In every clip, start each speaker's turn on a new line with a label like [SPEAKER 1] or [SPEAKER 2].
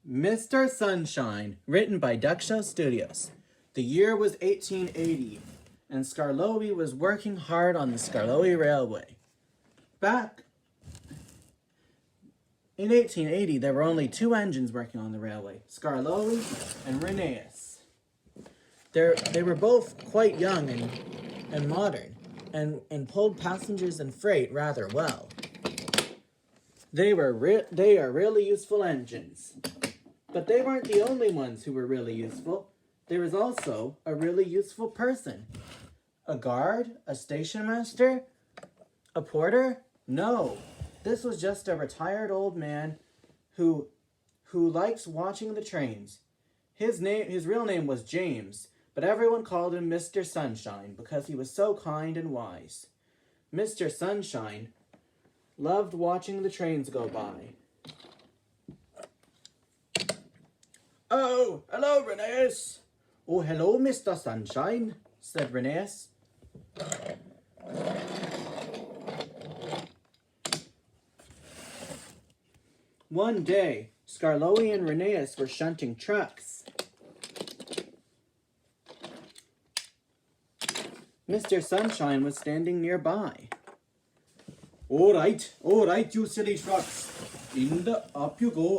[SPEAKER 1] Mr. Sunshine, written by Duck Show Studios. The year was 1880, and Skarloey was working hard on the Skarloey Railway. Back in 1880, there were only two engines working on the railway, Skarloey and Rheneas. They were both quite young and modern, and pulled passengers and freight rather well. They are really useful engines. But they weren't the only ones who were really useful. There was also a really useful person. A guard? A station master? A porter? No. This was just a retired old man who likes watching the trains. His real name was James, but everyone called him Mr. Sunshine because he was so kind and wise. Mr. Sunshine loved watching the trains go by. "Oh, hello, Rheneas." "Oh, hello, Mr. Sunshine," said Rheneas. One day, Skarloey and Rheneas were shunting trucks. Mr. Sunshine was standing nearby. All right, you silly trucks. Up you go,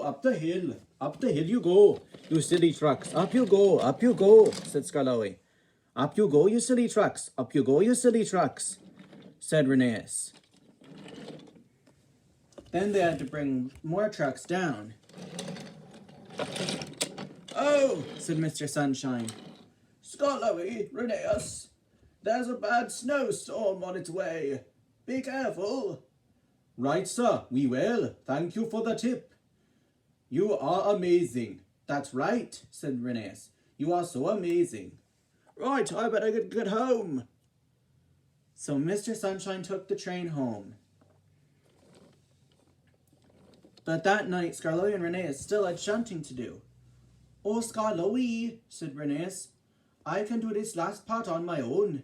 [SPEAKER 1] up the hill. Up the hill you go, you silly trucks. Up you go, said Skarloey. Up you go, you silly trucks. Up you go, you silly trucks, said Rheneas. Then they had to bring more trucks down. "Oh," said Mr. Sunshine. "Skarloey, Rheneas, there's a bad snowstorm on its way. Be careful." "Right, sir, we will. Thank you for the tip." "You are amazing." "That's right," said Rheneas. "You are so amazing." "Right, I better get home." So Mr. Sunshine took the train home. But that night, Skarloey and Rheneas still had shunting to do. "Oh, Skarloey," said Rheneas, "I can do this last part on my own.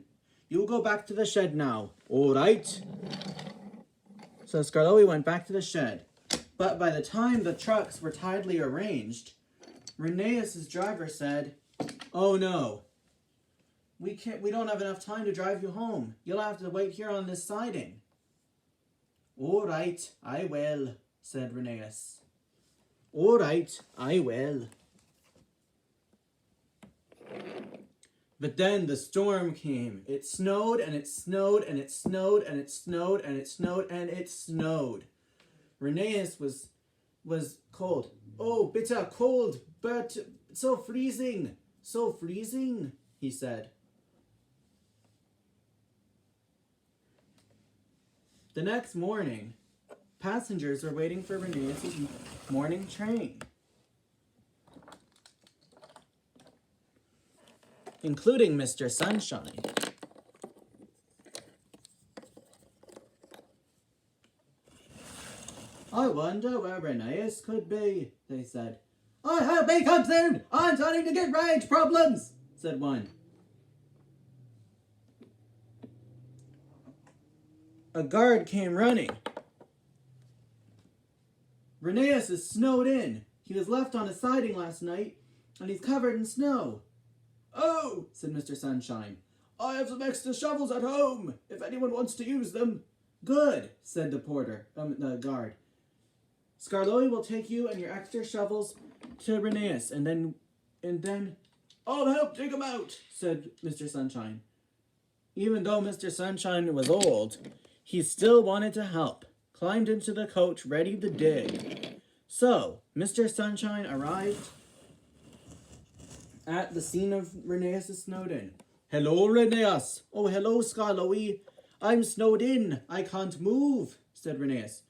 [SPEAKER 1] You go back to the shed now." "All right." So Skarloey went back to the shed. But by the time the trucks were tidily arranged, Rheneas' driver said, "Oh no, we don't have enough time to drive you home. You'll have to wait here on this siding." "All right, I will," said Rheneas. "All right, I will." But then the storm came. It snowed and it snowed and it snowed and it snowed and it snowed and it snowed. Rheneas was cold. "Oh, bitter cold, but so freezing, he said. The next morning, passengers were waiting for Rheneas' morning train, including Mr. Sunshine. "I wonder where Rheneas could be," they said. "I hope he comes soon! I'm starting to get rage problems," said one. A guard came running. "Rheneas is snowed in. He was left on a siding last night, and he's covered in snow." "Oh," said Mr. Sunshine, "I have some extra shovels at home, if anyone wants to use them." "Good," said the guard. "Skarloey will take you and your extra shovels to Rheneas, and then I'll help dig them out," said Mr. Sunshine. Even though Mr. Sunshine was old, he still wanted to help, climbed into the coach ready to dig. So, Mr. Sunshine arrived at the scene of Rheneas' snowed in. "Hello, Rheneas." "Oh, hello, Skarloey. I'm snowed in. I can't move," said Rheneas.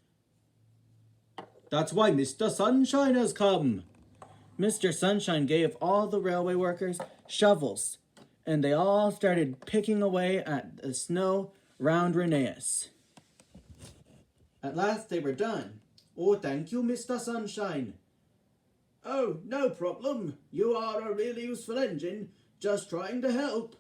[SPEAKER 1] "That's why Mr. Sunshine has come." Mr. Sunshine gave all the railway workers shovels, and they all started picking away at the snow round Rheneas. At last they were done. "Oh, thank you, Mr. Sunshine." "Oh, no problem. You are a really useful engine, just trying to help,"